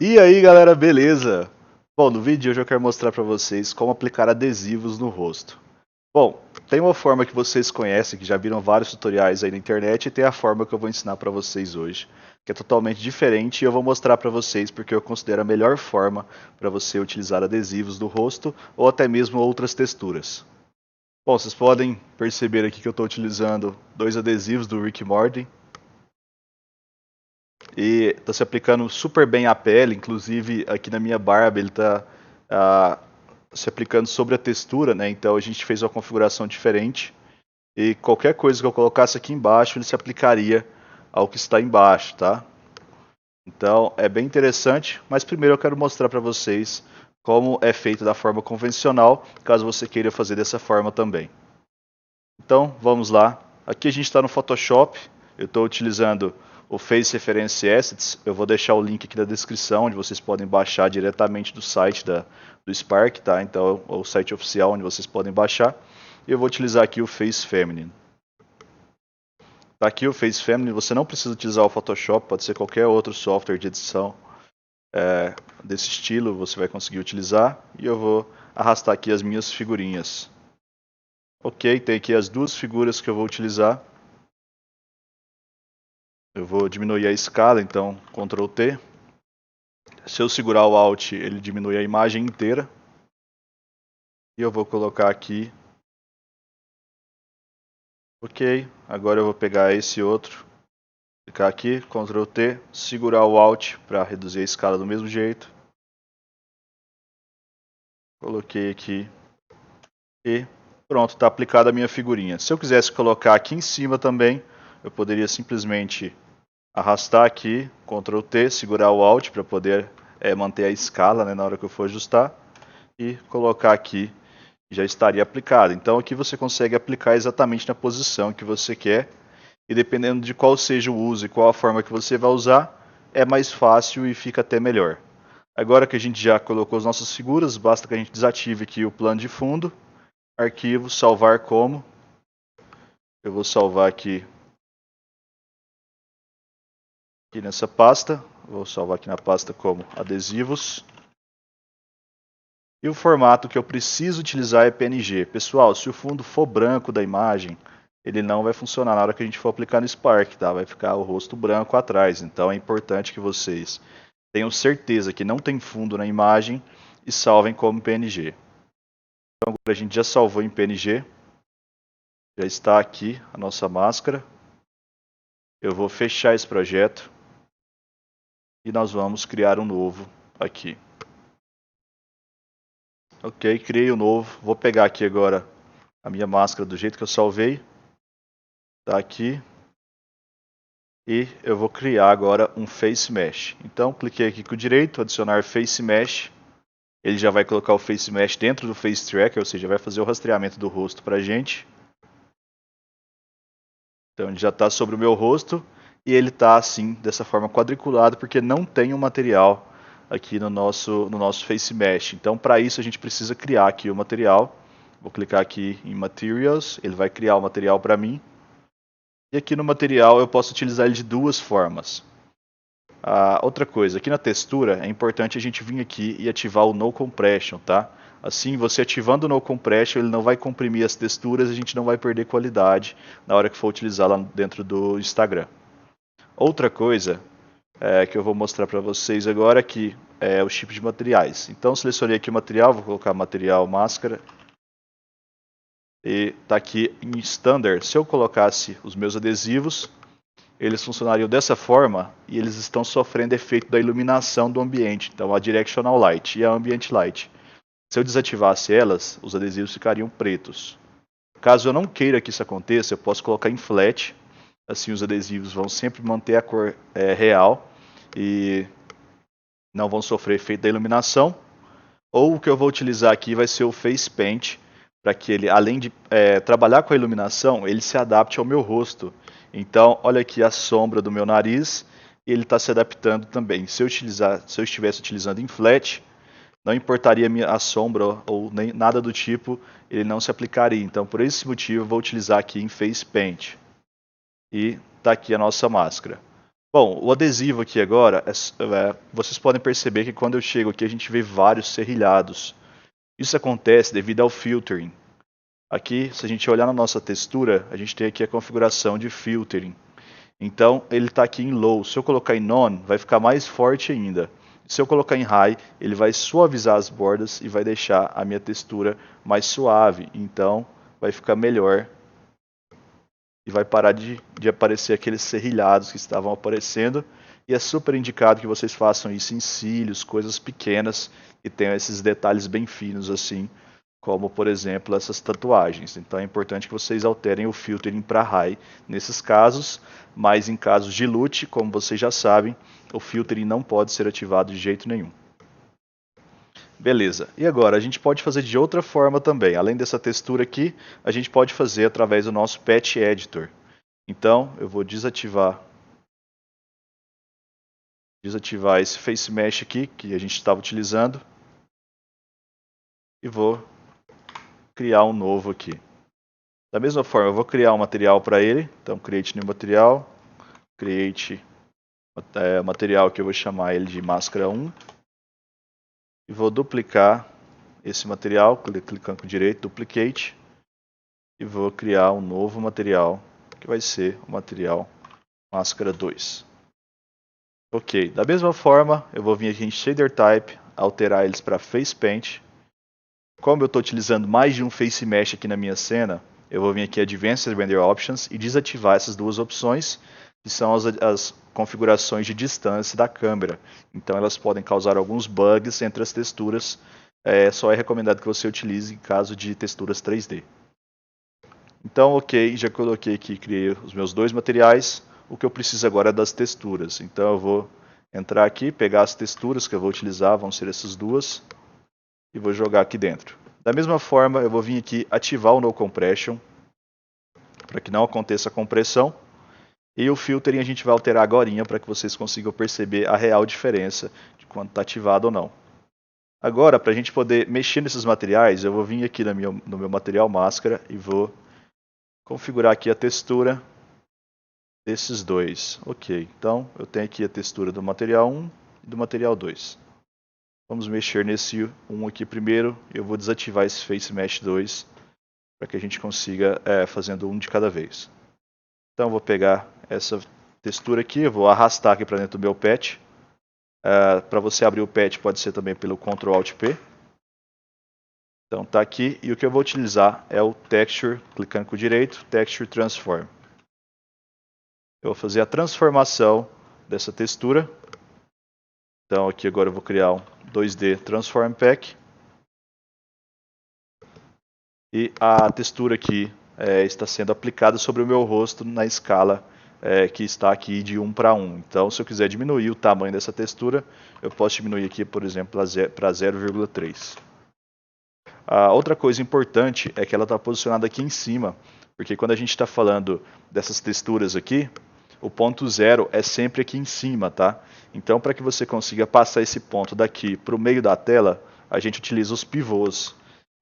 E aí galera, beleza? Bom, no vídeo de hoje eu quero mostrar para vocês como aplicar adesivos no rosto. Bom, tem uma forma que vocês conhecem, que já viram vários tutoriais aí na internet, e tem a forma que eu vou ensinar para vocês hoje, que é totalmente diferente e eu vou mostrar para vocês porque eu considero a melhor forma para você utilizar adesivos no rosto ou até mesmo outras texturas. Bom, vocês podem perceber aqui que eu estou utilizando dois adesivos do Rick Morty, e está se aplicando super bem à pele, inclusive aqui na minha barba ele está se aplicando sobre a textura, né? Então a gente fez uma configuração diferente e qualquer coisa que eu colocasse aqui embaixo ele se aplicaria ao que está embaixo, tá? Então é bem interessante, mas primeiro eu quero mostrar para vocês como é feito da forma convencional, caso você queira fazer dessa forma também. Então vamos lá. Aqui a gente está no Photoshop. Eu estou utilizando o Face Reference Assets. Eu vou deixar o link aqui na descrição, onde vocês podem baixar diretamente do site do Spark, tá? Então é o site oficial onde vocês podem baixar. E eu vou utilizar aqui o Face Feminine. Tá aqui o Face Feminine. Você não precisa utilizar o Photoshop, pode ser qualquer outro software de edição desse estilo. Você vai conseguir utilizar. E eu vou arrastar aqui as minhas figurinhas. Ok, tem aqui as duas figuras que eu vou utilizar. Eu vou diminuir a escala, então Ctrl T. Se eu segurar o Alt, ele diminui a imagem inteira. E eu vou colocar aqui. Ok, agora eu vou pegar esse outro. Clicar aqui, Ctrl T, segurar o Alt para reduzir a escala do mesmo jeito. Coloquei aqui. E pronto, está aplicada a minha figurinha. Se eu quisesse colocar aqui em cima também, eu poderia simplesmente arrastar aqui, Ctrl T, segurar o Alt para poder manter a escala, né, na hora que eu for ajustar. E colocar aqui, já estaria aplicado. Então aqui você consegue aplicar exatamente na posição que você quer. E dependendo de qual seja o uso e qual a forma que você vai usar, é mais fácil e fica até melhor. Agora que a gente já colocou as nossas figuras, basta que a gente desative aqui o plano de fundo. Arquivo, salvar como. Eu vou salvar aqui nessa pasta. Vou salvar aqui na pasta como adesivos. E o formato que eu preciso utilizar é PNG. Pessoal, se o fundo for branco da imagem, ele não vai funcionar na hora que a gente for aplicar no Spark, tá? Vai ficar o rosto branco atrás. Então é importante que vocês tenham certeza que não tem fundo na imagem e salvem como PNG. Então agora a gente já salvou em PNG. Já está aqui a nossa máscara. Eu vou fechar esse projeto e nós vamos criar um novo aqui. Ok, criei um novo. Vou pegar aqui agora a minha máscara do jeito que eu salvei. Tá aqui. E eu vou criar agora um Face Mesh. Então cliquei aqui com o direito, adicionar Face Mesh. Ele já vai colocar o Face Mesh dentro do Face Tracker, ou seja, vai fazer o rastreamento do rosto pra gente. Então ele já está sobre o meu rosto e ele está assim, dessa forma quadriculado, porque não tem um material aqui no nosso Face Mesh. Então para isso a gente precisa criar aqui o material. Vou clicar aqui em Materials, ele vai criar o material para mim. E aqui no material eu posso utilizar ele de duas formas. Outra coisa, aqui na textura é importante a gente vir aqui e ativar o No Compression, tá? Assim, você ativando o No Compression, ele não vai comprimir as texturas e a gente não vai perder qualidade na hora que for utilizar lá dentro do Instagram. Outra coisa que eu vou mostrar para vocês agora aqui é os tipos de materiais. Então, selecionei aqui o material, vou colocar material máscara. E tá aqui em Standard. Se eu colocasse os meus adesivos, eles funcionariam dessa forma e eles estão sofrendo efeito da iluminação do ambiente. Então a Directional Light e a Ambient Light. Se eu desativasse elas, os adesivos ficariam pretos. Caso eu não queira que isso aconteça, eu posso colocar em flat. Assim os adesivos vão sempre manter a cor real e não vão sofrer efeito da iluminação. Ou o que eu vou utilizar aqui vai ser o Face Paint, para que ele, além de trabalhar com a iluminação, ele se adapte ao meu rosto. Então, olha aqui a sombra do meu nariz, e ele está se adaptando também. Se eu estivesse utilizando em flat, não importaria a sombra ou nem nada do tipo, ele não se aplicaria. Então, por esse motivo, eu vou utilizar aqui em Face Paint. E está aqui a nossa máscara. Bom, o adesivo aqui agora, vocês podem perceber que quando eu chego aqui a gente vê vários serrilhados. Isso acontece devido ao filtering. Aqui, se a gente olhar na nossa textura, a gente tem aqui a configuração de filtering. Então, ele está aqui em low. Se eu colocar em none, vai ficar mais forte ainda. Se eu colocar em high, ele vai suavizar as bordas e vai deixar a minha textura mais suave. Então, vai ficar melhor e vai parar de aparecer aqueles serrilhados que estavam aparecendo. E é super indicado que vocês façam isso em cílios, coisas pequenas e tenham esses detalhes bem finos assim, como por exemplo essas tatuagens. Então é importante que vocês alterem o filtering para high nesses casos, mas em casos de LUT, como vocês já sabem, o filtering não pode ser ativado de jeito nenhum. Beleza, e agora a gente pode fazer de outra forma também. Além dessa textura aqui, a gente pode fazer através do nosso Patch Editor. Então eu vou desativar esse Face Mesh aqui que a gente estava utilizando e vou criar um novo aqui. Da mesma forma, eu vou criar um material para ele. Então, create new material, create material que eu vou chamar ele de máscara 1 e vou duplicar esse material, clicando com direito, duplicate, e vou criar um novo material que vai ser o material máscara 2. Ok, da mesma forma, eu vou vir aqui em Shader Type, alterar eles para Face Paint. Como eu estou utilizando mais de um Face Mesh aqui na minha cena, eu vou vir aqui em Advanced Render Options e desativar essas duas opções, que são as configurações de distância da câmera. Então elas podem causar alguns bugs entre as texturas, só é recomendado que você utilize em caso de texturas 3D. Então, ok, já coloquei aqui, criei os meus dois materiais. O que eu preciso agora é das texturas. Então eu vou entrar aqui, pegar as texturas que eu vou utilizar, vão ser essas duas, e vou jogar aqui dentro. Da mesma forma, eu vou vir aqui ativar o No Compression, para que não aconteça compressão. E o filtering a gente vai alterar agora, para que vocês consigam perceber a real diferença de quando está ativado ou não. Agora, para a gente poder mexer nesses materiais, eu vou vir aqui no meu material máscara e vou configurar aqui a textura desses dois. Ok, então eu tenho aqui a textura do material 1 e do material 2. Vamos mexer nesse 1 aqui primeiro. Eu vou desativar esse Face Mesh 2 para que a gente consiga fazendo um de cada vez. Então eu vou pegar essa textura aqui, eu vou arrastar aqui para dentro do meu patch. Para você abrir o patch pode ser também pelo Ctrl Alt P. Então está aqui, e o que eu vou utilizar é o Texture, clicando com o direito, Texture Transform. Eu vou fazer a transformação dessa textura. Então aqui agora eu vou criar um 2D Transform Pack. E a textura aqui está sendo aplicada sobre o meu rosto na escala que está aqui de 1 para 1. Então, se eu quiser diminuir o tamanho dessa textura, eu posso diminuir aqui, por exemplo, para 0,3. A outra coisa importante é que ela está posicionada aqui em cima, porque quando a gente está falando dessas texturas aqui, o ponto zero é sempre aqui em cima, tá? Então, para que você consiga passar esse ponto daqui para o meio da tela, a gente utiliza os pivôs.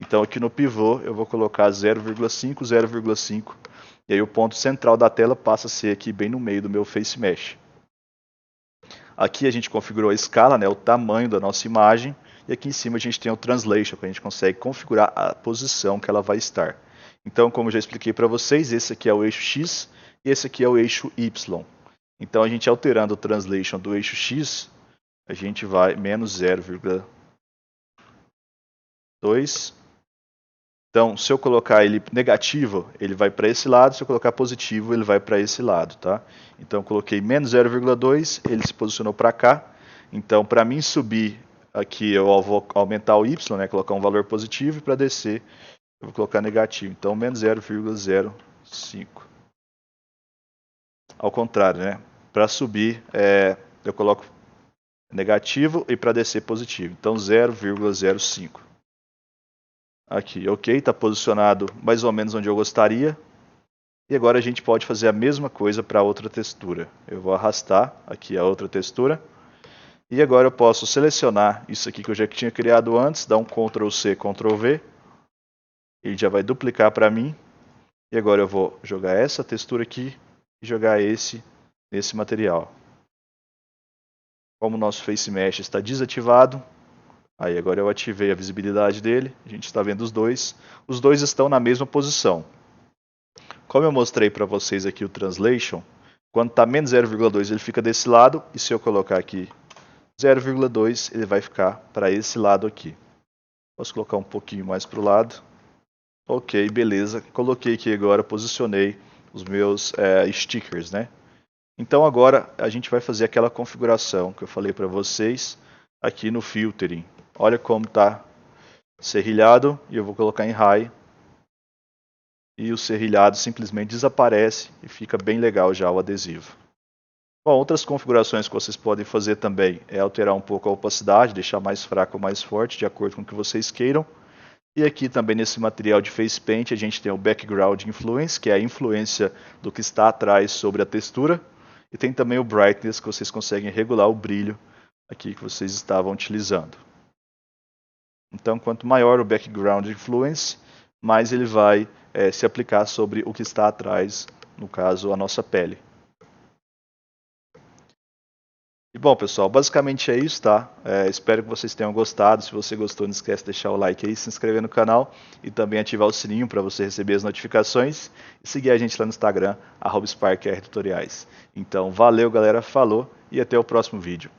Então, aqui no pivô, eu vou colocar 0,5, 0,5, e aí o ponto central da tela passa a ser aqui bem no meio do meu Face Mesh. Aqui a gente configurou a escala, né, o tamanho da nossa imagem, e aqui em cima a gente tem o Translation, que a gente consegue configurar a posição que ela vai estar. Então, como eu já expliquei para vocês, esse aqui é o eixo X e esse aqui é o eixo Y. Então, a gente alterando o Translation do eixo X, a gente vai menos 0,2. Então, se eu colocar ele negativo, ele vai para esse lado, se eu colocar positivo, ele vai para esse lado, tá? Então, eu coloquei menos 0,2, ele se posicionou para cá. Então, para mim subir aqui, eu vou aumentar o Y, né, colocar um valor positivo, e para descer, eu vou colocar negativo. Então, menos 0,05. Ao contrário, né? Para subir, eu coloco negativo e para descer positivo. Então, 0,05. Aqui, ok, está posicionado mais ou menos onde eu gostaria. E agora a gente pode fazer a mesma coisa para outra textura. Eu vou arrastar aqui a outra textura. E agora eu posso selecionar isso aqui que eu já tinha criado antes, dar um Ctrl C, Ctrl V. Ele já vai duplicar para mim. E agora eu vou jogar essa textura aqui e jogar nesse material. Como o nosso Face Mesh está desativado, aí agora eu ativei a visibilidade dele, a gente está vendo os dois estão na mesma posição. Como eu mostrei para vocês aqui o Translation, quando está menos 0,2 ele fica desse lado, e se eu colocar aqui 0,2 ele vai ficar para esse lado aqui. Posso colocar um pouquinho mais para o lado. Ok, beleza. Coloquei aqui agora, posicionei os meus stickers, né? Então agora a gente vai fazer aquela configuração que eu falei para vocês aqui no Filtering. Olha como está serrilhado e eu vou colocar em High. E o serrilhado simplesmente desaparece e fica bem legal já o adesivo. Bom, outras configurações que vocês podem fazer também é alterar um pouco a opacidade, deixar mais fraco ou mais forte, de acordo com o que vocês queiram. E aqui também nesse material de Face Paint a gente tem o Background Influence, que é a influência do que está atrás sobre a textura. E tem também o Brightness, que vocês conseguem regular o brilho aqui que vocês estavam utilizando. Então, quanto maior o Background Influence, mais ele vai se aplicar sobre o que está atrás, no caso, a nossa pele. E bom, pessoal, basicamente é isso, tá? Espero que vocês tenham gostado. Se você gostou, não esquece de deixar o like aí, se inscrever no canal e também ativar o sininho para você receber as notificações e seguir a gente lá no Instagram, @SparkRTutoriais. Então, valeu, galera, falou e até o próximo vídeo.